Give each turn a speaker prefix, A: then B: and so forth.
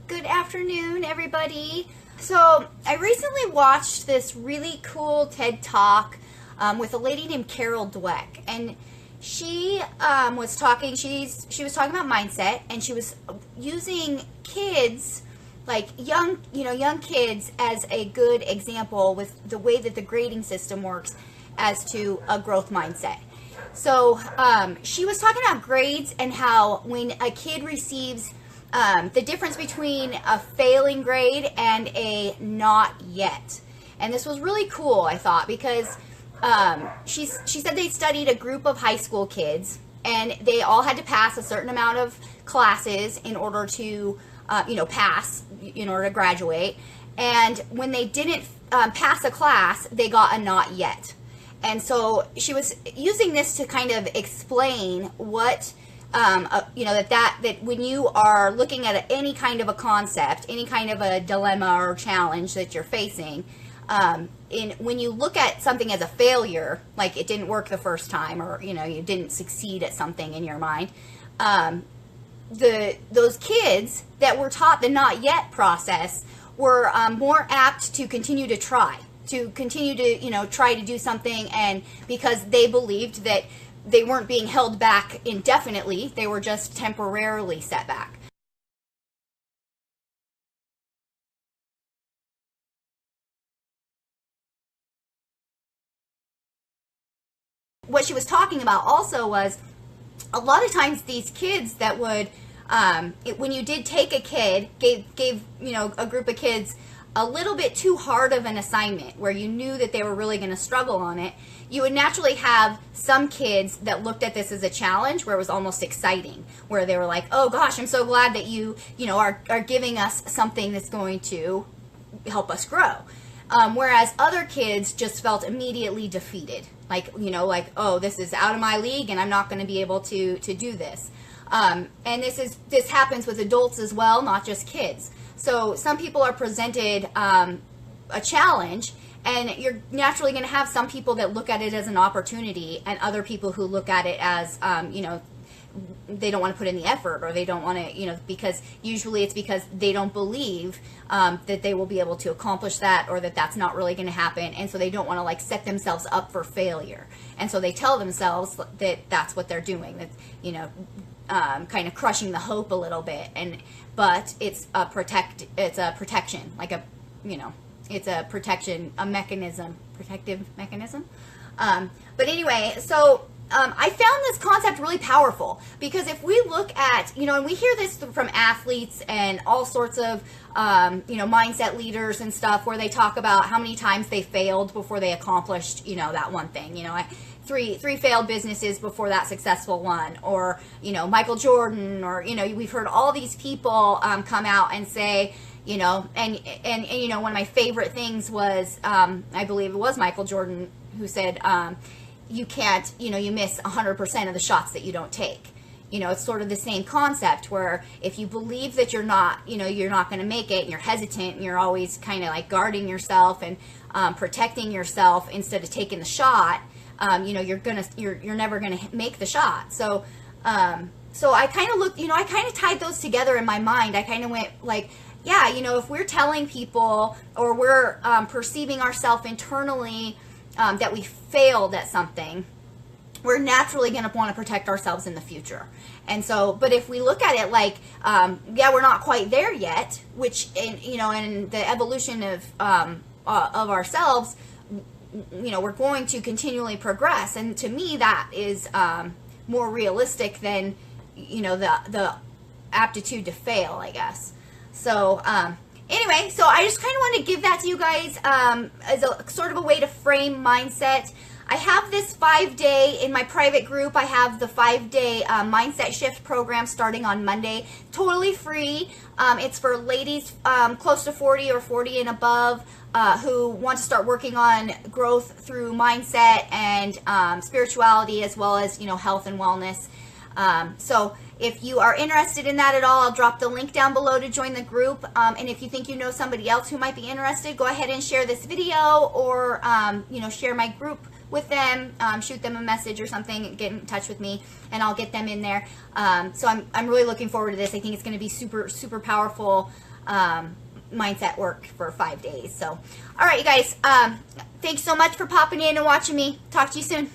A: Good afternoon, everybody. So I recently watched this really cool TED Talk with a lady named Carol Dweck, and she was talking. She was talking about mindset, and she was using kids, like young kids, as a good example with the way that the grading system works as to a growth mindset. So she was talking about grades and how when a kid receives the difference between a failing grade and a not yet. And this was really cool, I thought, because she said they studied a group of high school kids, and they all had to pass a certain amount of classes in order to, pass, in order to graduate. And when they didn't pass a class, they got a not yet. And so she was using this to kind of explain what, that when you are looking at any kind of a concept, any kind of a dilemma or challenge that you're facing, when you look at something as a failure, like it didn't work the first time, or you didn't succeed at something in your mind, those kids that were taught the not yet process were more apt to continue to try to do something, and because they believed that they weren't being held back indefinitely, they were just temporarily set back. What she was talking about also was a lot of times these kids that would, when you did take a kid, gave a group of kids a little bit too hard of an assignment where you knew that they were really going to struggle on it, you would naturally have some kids that looked at this as a challenge where it was almost exciting, where they were like, oh gosh, I'm so glad that you are giving us something that's going to help us grow. Whereas other kids just felt immediately defeated, like oh, this is out of my league and I'm not going to be able to do this. And this happens with adults as well, not just kids. So some people are presented a challenge, and you're naturally going to have some people that look at it as an opportunity, and other people who look at it as they don't want to put in the effort, or they don't want to because usually it's because they don't believe that they will be able to accomplish that, or that that's not really going to happen, and so they don't want to set themselves up for failure, and so they tell themselves that that's what they're doing, that kind of crushing the hope a little bit, but it's a protection, like it's a protective mechanism. But anyway, so I found this concept really powerful, because if we look at, and we hear this from athletes and all sorts of, mindset leaders and stuff, where they talk about how many times they failed before they accomplished, that one thing, three failed businesses before that successful one, or Michael Jordan, or we've heard all these people come out and say, and one of my favorite things was, I believe it was Michael Jordan who said, you can't, you miss 100% of the shots that you don't take. It's sort of the same concept, where if you believe that you're not going to make it, and you're hesitant, and you're always kind of like guarding yourself and protecting yourself instead of taking the shot, you're never gonna make the shot. So I kind of looked, I kind of tied those together in my mind. I kind of went like, yeah, if we're telling people, or we're perceiving ourselves internally that we failed at something, we're naturally going to want to protect ourselves in the future. And so, but if we look at it like, we're not quite there yet, which in the evolution of ourselves, we're going to continually progress, and to me that is more realistic than the aptitude to fail, I guess. So anyway, so I just kind of want to give that to you guys as a sort of a way to frame mindset. I have this 5-day in my private group. I have the 5-day mindset shift program starting on Monday, totally free. It's for ladies close to 40 or 40 and above who want to start working on growth through mindset and spirituality, as well as health and wellness. So if you are interested in that at all, I'll drop the link down below to join the group. And if you think you know somebody else who might be interested, go ahead and share this video, or share my group with them, shoot them a message or something, get in touch with me, and I'll get them in there. So I'm really looking forward to this. I think it's going to be super, super powerful mindset work for 5 days. So, all right, you guys, thanks so much for popping in and watching me. Talk to you soon.